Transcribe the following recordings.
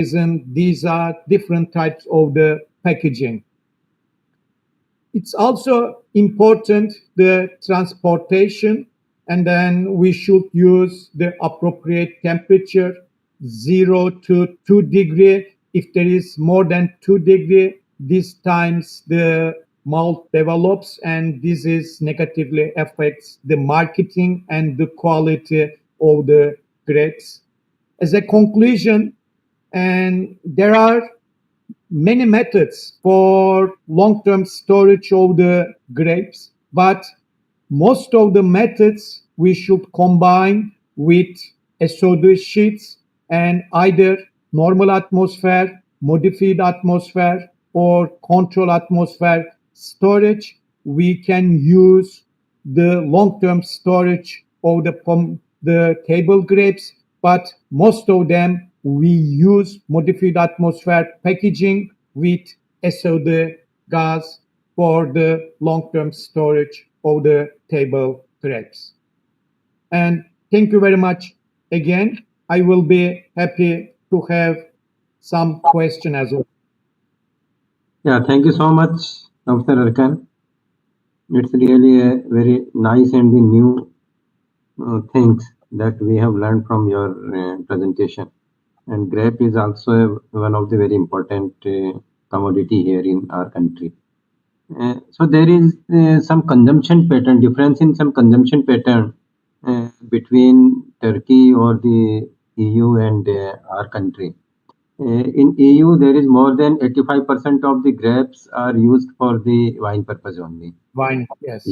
resin. These are different types of the packaging. It's also important the transportation, and then we should use the appropriate temperature, 0 to 2 degree. If there is more than 2 degree, these times the mold develops, and this is negatively affects the marketing and the quality of the grapes. As a conclusion, and there are many methods for long-term storage of the grapes, but most of the methods we should combine with SO2 sheets and either normal atmosphere, modified atmosphere, or control atmosphere storage. We can use the long-term storage of the table grapes, but most of them we use modified atmosphere packaging with SO2 gas for the long-term storage of the table grapes. And thank you very much again. I will be happy to have some question as well. Yeah, thank you so much, Dr. Erkan. It's really a very nice and the new things that we have learned from your presentation. And grape is also one of the very important commodity here in our country. So there is some consumption pattern, difference in some consumption pattern between Turkey or the EU and our country. In EU, there is more than 85% of the grapes are used for the wine purpose only. Wine, yes.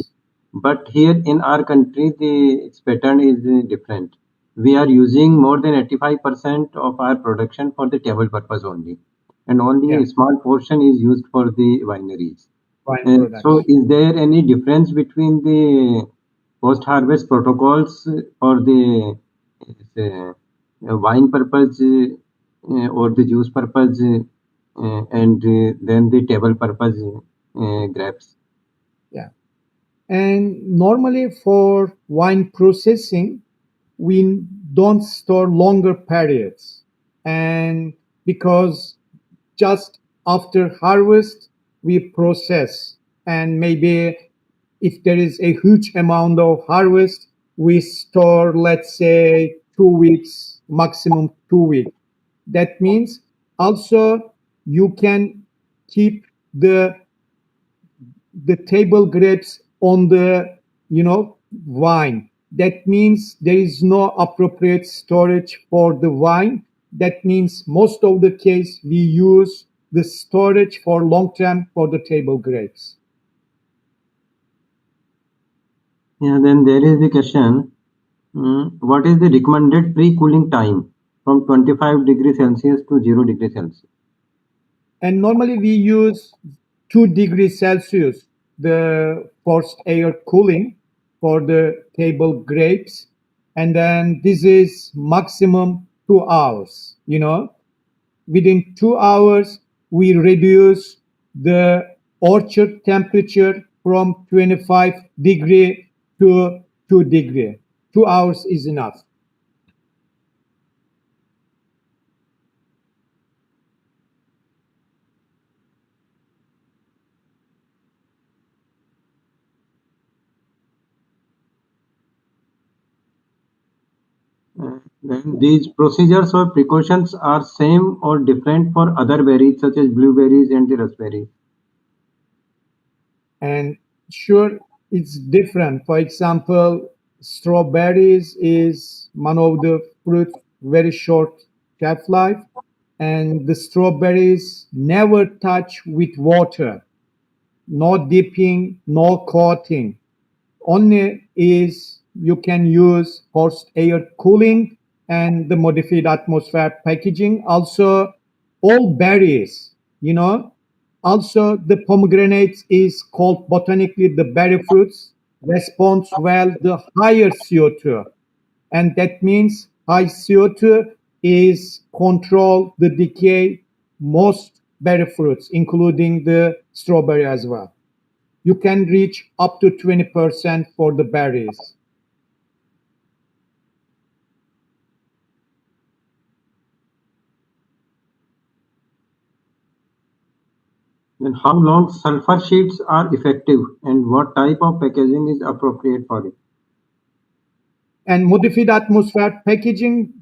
But here in our country, the pattern is different. We are using more than 85% of our production for the table purpose only, and only a small portion is used for the wineries. So, is there any difference between the post-harvest protocols for the wine purpose or the juice purpose and then the table purpose grapes? Yeah. And normally for wine processing, we don't store longer periods. And because just after harvest, we process. And maybe if there is a huge amount of harvest, we store, let's say, 2 weeks, maximum 2 weeks. That means also you can keep the table grapes on the wine. That means there is no appropriate storage for the wine. That means most of the case we use the storage for long term for the table grapes. Yeah, then there is the question, what is the recommended pre-cooling time from 25 degrees Celsius to 0 degrees Celsius? And normally we use 2 degrees Celsius, the forced air cooling for the table grapes. And then this is maximum 2 hours, Within 2 hours, we reduce the orchard temperature from 25 degree to 2 degree. 2 hours is enough. Then these procedures or precautions are same or different for other berries such as blueberries and the raspberries? And sure, it's different. For example, strawberries is one of the fruit very short shelf life, and the strawberries never touch with water, no dipping, no coating. Only is you can use forced air cooling and the modified atmosphere packaging. Also, all berries, Also, the pomegranates is called botanically the berry fruits, responds well the higher CO2. And that means high CO2 is control the decay most berry fruits, including the strawberry as well. You can reach up to 20% for the berries. Then how long sulfur sheets are effective and what type of packaging is appropriate for it? And modified atmosphere packaging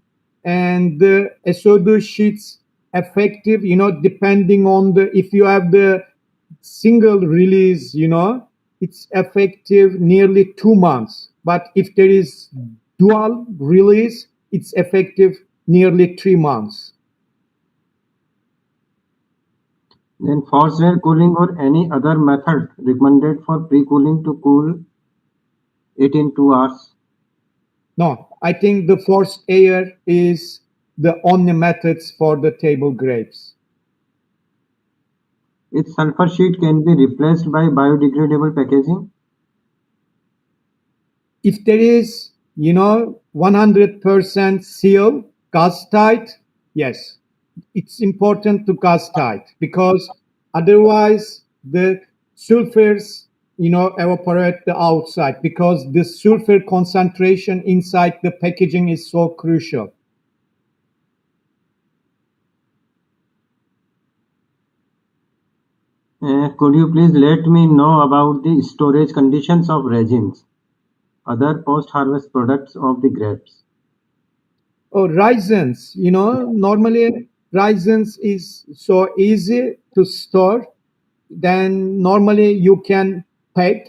and the SO2 sheets effective, depending on if you have the single release, it's effective nearly 2 months. But if there is dual release, it's effective nearly 3 months. Then forced air cooling or any other method recommended for pre-cooling to cool it in 2 hours? No, I think the forced air is the only methods for the table grapes. Its sulfur sheet can be replaced by biodegradable packaging. If there is, 100% seal, gas tight, yes, it's important to gas tight because otherwise the sulfurs, evaporate the outside because the sulfur concentration inside the packaging is so crucial. Could you please let me know about the storage conditions of resins, other post-harvest products of the grapes? Oh, raisins, normally raisins is so easy to store. Then normally you can pack,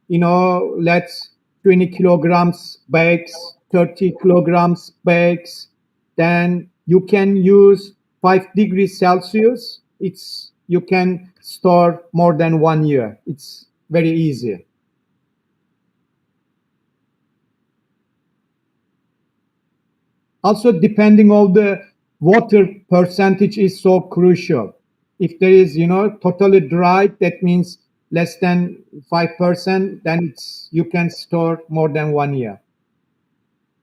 let's 20 kilograms bags, 30 kilograms bags. Then you can use 5 degrees Celsius. You can store more than 1 year. It's very easy. Also, depending on the water percentage is so crucial. If there is, totally dry, that means less than 5%, then you can store more than 1 year.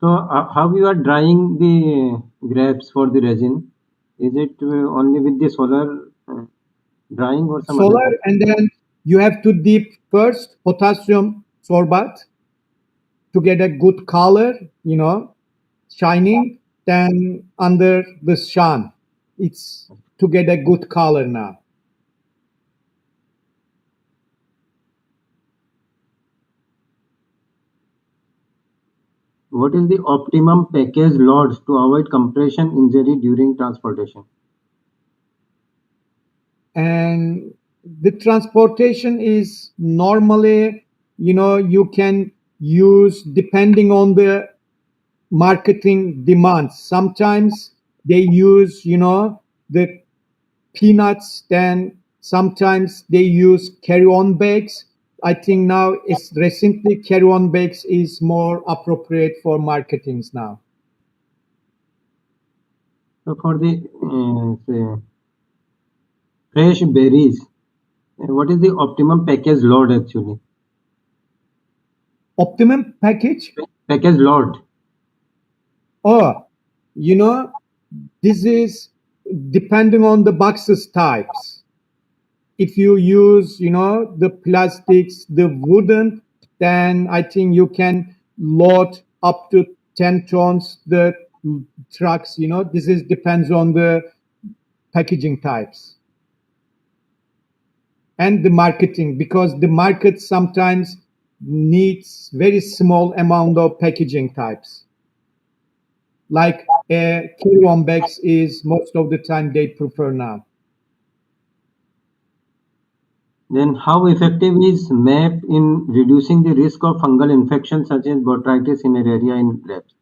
So, how you are drying the grapes for the resin? Is it only with the solar drying or some other Solar, method? and then you have to dip first potassium sorbate to get a good color, shining. Then under the sun, it's to get a good color now. What is the optimum package load to avoid compression injury during transportation? And the transportation is normally, you can use depending on the marketing demands. Sometimes they use, the peanuts, then sometimes they use carry-on bags. I think now it's recently carry-on bags is more appropriate for marketings now. So, for the say, fresh berries, what is the optimum package load actually? Optimum package. Package load. Oh, you know, this is depending on the boxes types. If you use, the plastics, the wooden, then I think you can load up to 10 tons the trucks. This is depends on the packaging types and the marketing because the market sometimes needs very small amount of packaging types. Like carry-on bags is most of the time they prefer now. Then, how effective is MAP in reducing the risk of fungal infections such as botrytis cinerea in grapes?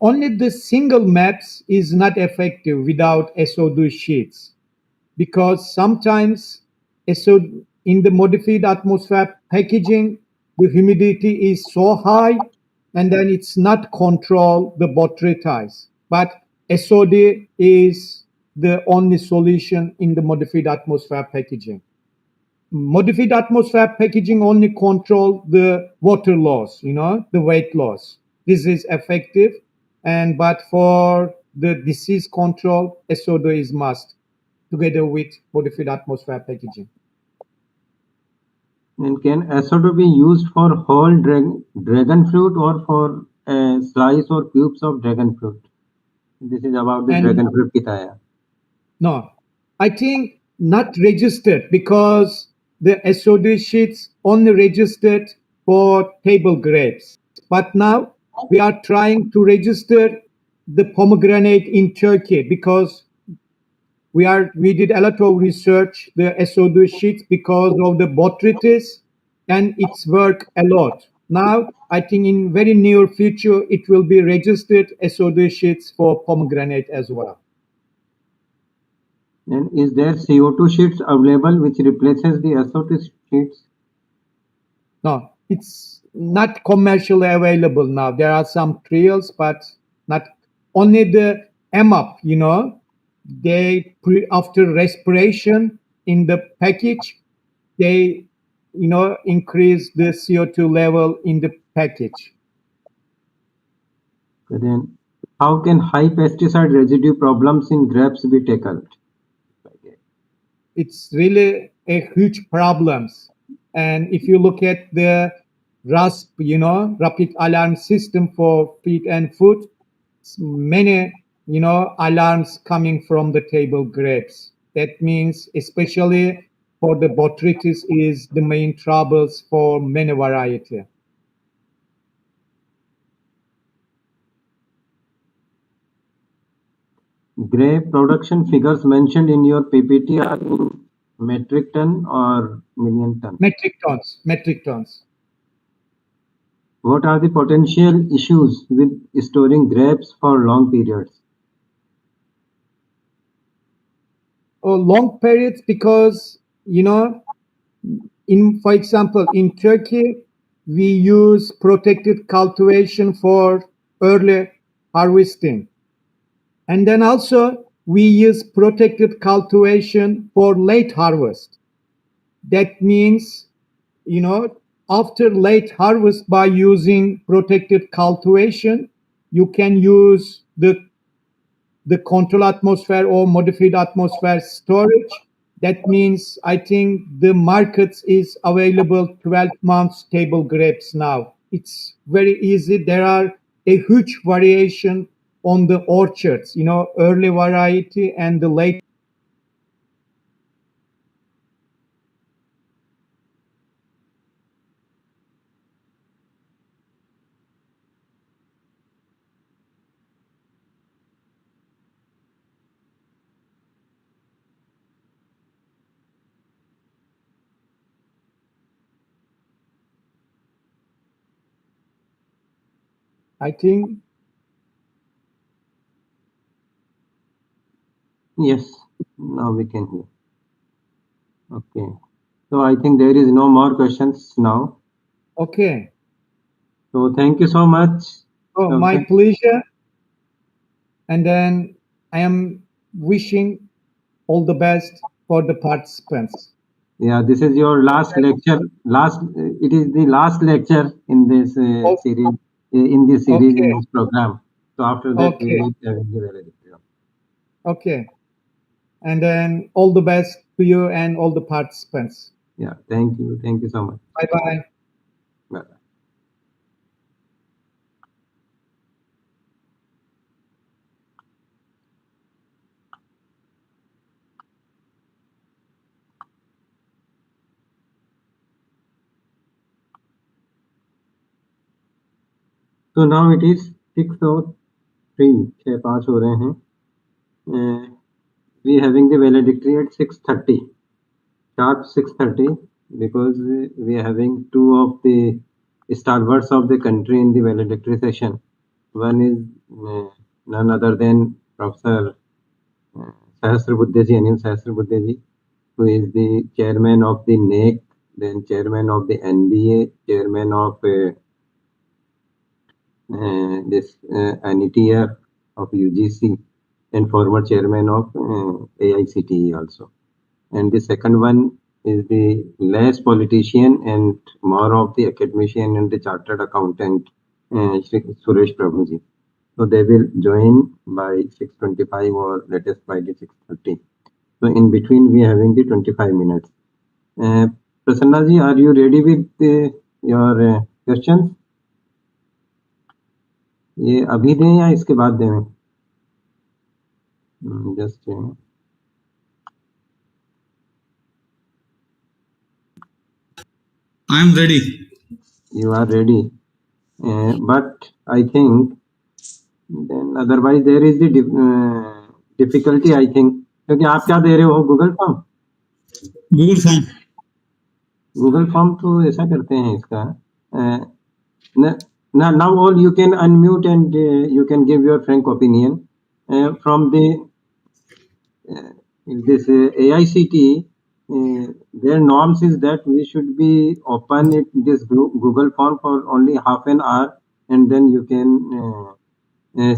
Only the single maps is not effective without SO2 sheets because sometimes SO in the modified atmosphere packaging, the humidity is so high and then it's not control the botrytis. But SOD is the only solution in the modified atmosphere packaging. Modified atmosphere packaging only control the water loss, the weight loss. This is effective, and but for the disease control, SODO is must together with modified atmosphere packaging. And can SO2 be used for whole dragon fruit or for a slice or cubes of dragon fruit? This is about the And dragon fruit pitaya. no, I think not registered because the SOD sheets only registered for table grapes. But now we are trying to register the pomegranate in Turkey because we did a lot of research the SOD sheets because of the botrytis and its work a lot. Now I think in very near future it will be registered SOD sheets for pomegranate as well. And is there CO2 sheets available which replaces the SO2 sheets? No, it's not commercially available now. There are some trials, but not only the MUP, they after respiration in the package, they, increase the CO2 level in the package. Then how can high pesticide residue problems in grapes be tackled? It's really a huge problems. And if you look at the RASP, rapid alarm system for feed and food, many, alarms coming from the table grapes. That means especially for the botrytis is the main troubles for many variety. Grape production figures mentioned in your PPT are in metric ton or million ton? Metric tons. What are the potential issues with storing grapes for long periods? Long periods because, for example, in Turkey, we use protected cultivation for early harvesting. And then also we use protected cultivation for late harvest. That means, after late harvest by using protected cultivation, you can use the control atmosphere or modified atmosphere storage. That means I think the markets is available 12 months table grapes now. It's very easy. There are a huge variation on the orchards, early variety and the late. I think Yes, now we can hear. Okay. So I think there is no more questions now. okay. So thank you so much. Oh, my pleasure. And then I am wishing all the best for the participants. Yeah, this is your last lecture. It is the last lecture in this Oh, series, in this okay, program. So after that, we okay, will have the valedictory. okay. And then all the best to you and all the participants. Yeah, thank you so much. Bye bye. Bye. So now it is 6:03. 6:05 हो रहे हैं. We having the valedictory at 6:30. Sharp 6:30 because we are having two of the stalwarts of the country in the valedictory session. One is none other than Professor Anil Sahasrabuddhe, who is the chairman of the NAC, then chairman of the NBA, chairman of this NETR of UGC, and former chairman of AICTE also. And the second one is the less politician and more of the academician and the chartered accountant, Shri Suresh Prabhuji. So they will join by 6:25 or latest by the 6:30. So in between we are having the 25 minutes. Prasanna ji, are you ready with your questions? ये अभी दें या इसके बाद दें? Just I'm ready. You are ready. But I think then otherwise there is the difficulty, I think. क्योंकि आप क्या दे रहे हो Google form? Google form Google form तो ऐसा करते हैं इसका. Now all you can unmute and you can give your frank opinion from the this AICT. Their norms is that we should be open it this Google form for only half an hour, and then you can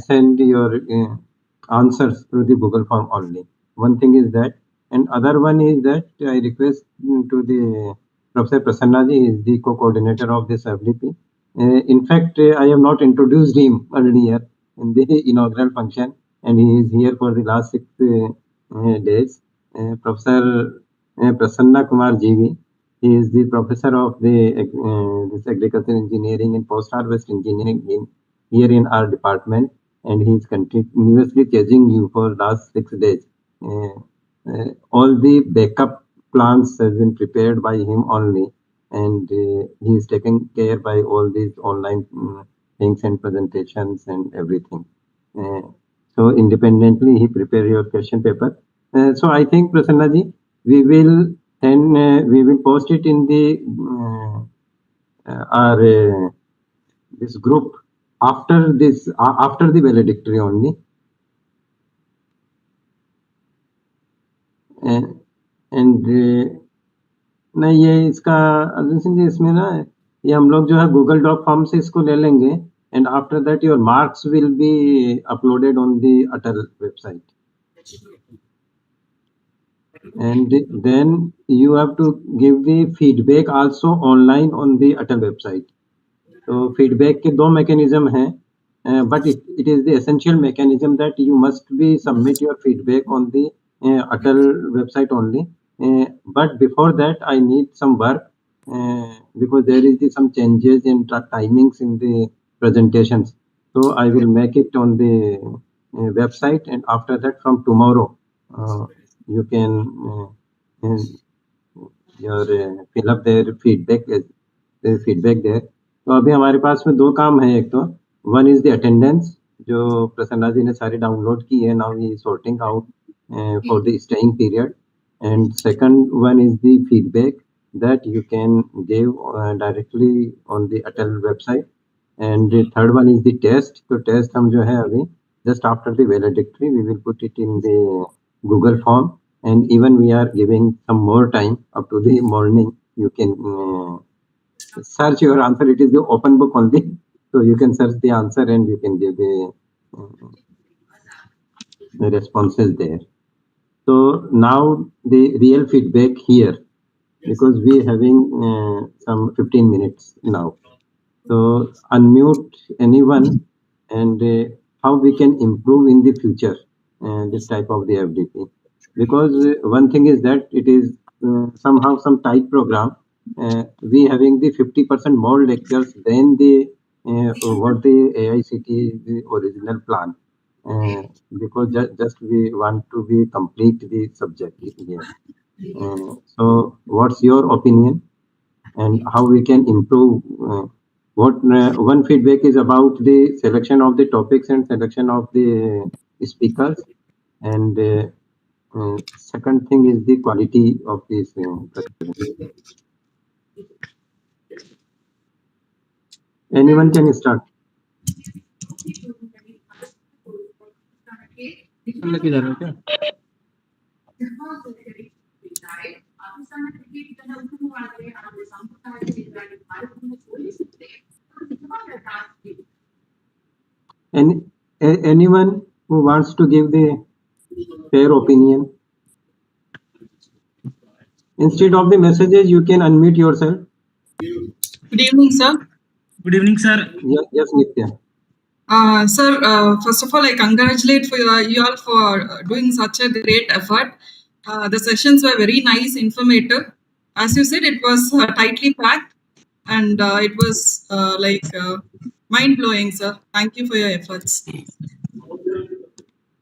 send your answers through the Google form only. One thing is that, and other one is that I request to the Professor Prasanna ji, is the co-coordinator of this FDP. In fact, I have not introduced him earlier in the inaugural function, and he is here for the last 6 days. Professor Prasanna Kumar GV. He is the professor of the this agricultural engineering and post-harvest engineering here in our department, and he is continuously chasing you for last 6 days. All the backup plans have been prepared by him only, and he is taken care by all these online things and presentations and everything. So independently he prepare your question paper. So I think Prasanna ji, we will post it in the our this group after this after the valedictory only. And नहीं ये इसका अर्जुन सिंह जी इसमें ना ये हम लोग जो है गूगल डॉक फॉर्म से इसको ले लेंगे, and after that your marks will be uploaded on the Atal website, and then you have to give the feedback also online on the Atal website. So feedback के दो mechanism हैं, but it is the essential mechanism that you must be submit your feedback on the Atal website only. But before that I need some work because there is some changes in timings in the presentations. So I will make it on the website, and after that from tomorrow you can your fill up their feedback there. तो अभी हमारे पास में दो काम है. एक तो one is the attendance जो प्रसन्ना जी ने सारी डाउनलोड की है. Now he sorting out for the staying period, and second one is the feedback that you can give directly on the Atal website, and the third one is the test. तो test हम जो है अभी just after the valedictory we will put it in the Google form, and even we are giving some more time up to the morning. You can search your answer. It is the open book only, so you can search the answer and you can give the responses there. So now the real feedback here, because we having some 15 minutes now. So unmute anyone, and how we can improve in the future this type of the FDP, because one thing is that it is somehow some tight program. We having the 50% more lectures than the what the AICT the original plan, because just we want to be complete the subject here. So what's your opinion and how we can improve? What one feedback is about the selection of the topics and selection of the speakers, and second thing is the quality of this presentation. Anyone can start. Anyone who wants to give the fair opinion? Instead of the messages, you can unmute yourself. Good evening, sir. Good evening, sir. Yes, Nitya. Sir, first of all, I congratulate you all for doing such a great effort. The sessions were very nice, informative. As you said, it was tightly packed, and it was mind-blowing, sir. Thank you for your efforts.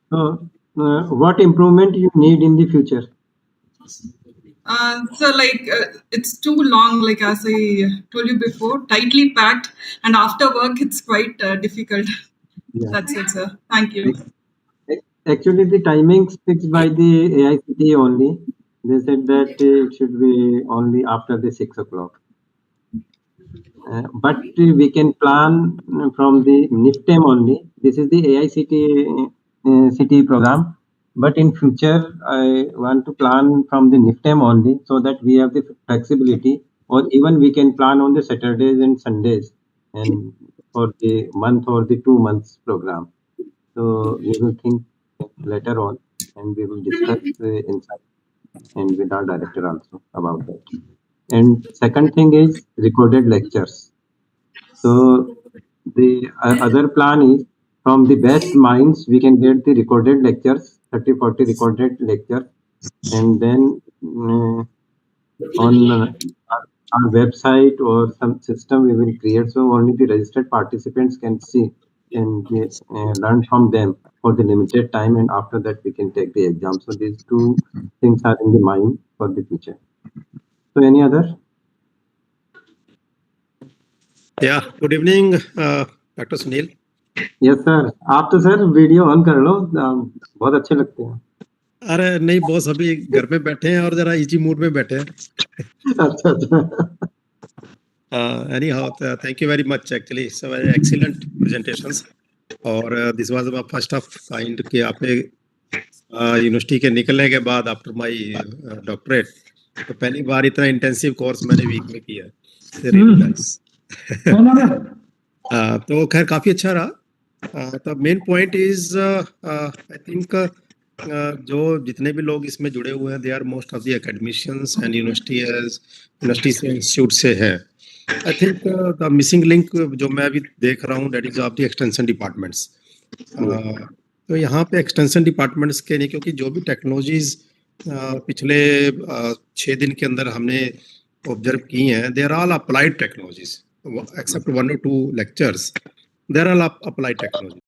So, what improvement you need in the future? So like it's too long, like as I told you before, tightly packed, and after work it's quite difficult. Yeah. That's it, sir. Thank you. Actually, the timings fixed by the AICTE only. They said that it should be only after the 6 o'clock. But we can plan from the NIFTEM only. This is the AICTE program. But in future, I want to plan from the NIFTEM only so that we have the flexibility, or even we can plan on the Saturdays and Sundays and for the month or the 2 months program. So we will think later on and we will discuss inside and with our director also about that. And second thing is recorded lectures. So the other plan is from the best minds we can get the recorded lectures, 30-40 recorded lectures, and then on our website or some system we will create so only the registered participants can see and learn from them for the limited time, and after that we can take the exam. So these two things are in the mind for the future. So any other? Yeah, good evening, Dr. Sunil. Yes sir, आप तो sir video on कर लो, बहुत अच्छे लगते हैं. अरे नहीं boss, अभी घर में बैठे हैं और जरा इजी मूड में बैठे हैं. अच्छा अच्छा. Anyhow, thank you very much. Actually, it's a very excellent presentations. और this was my first of kind कि आपने यूनिवर्सिटी के निकलने के बाद आफ्टर माय डॉक्टरेट तो पहली बार इतना इंटेंसिव कोर्स मैंने वीक में किया. Really nice. तो खैर काफी अच्छा रहा. तो main point is I think जो जितने भी लोग इसमें जुड़े हुए हैं they are most of the academicians and university से इंस्टीट्यूट से हैं. I think the missing link जो मैं अभी देख रहा हूँ that is of the extension departments. तो यहाँ पे एक्सटेंशन डिपार्टमेंट्स के नहीं, क्योंकि जो भी टेक्नोलॉजीज पिछले 6 दिन के अंदर हमने ऑब्जर्व की हैं, they are all applied technologies except 1 or 2 lectures. They are all applied technology.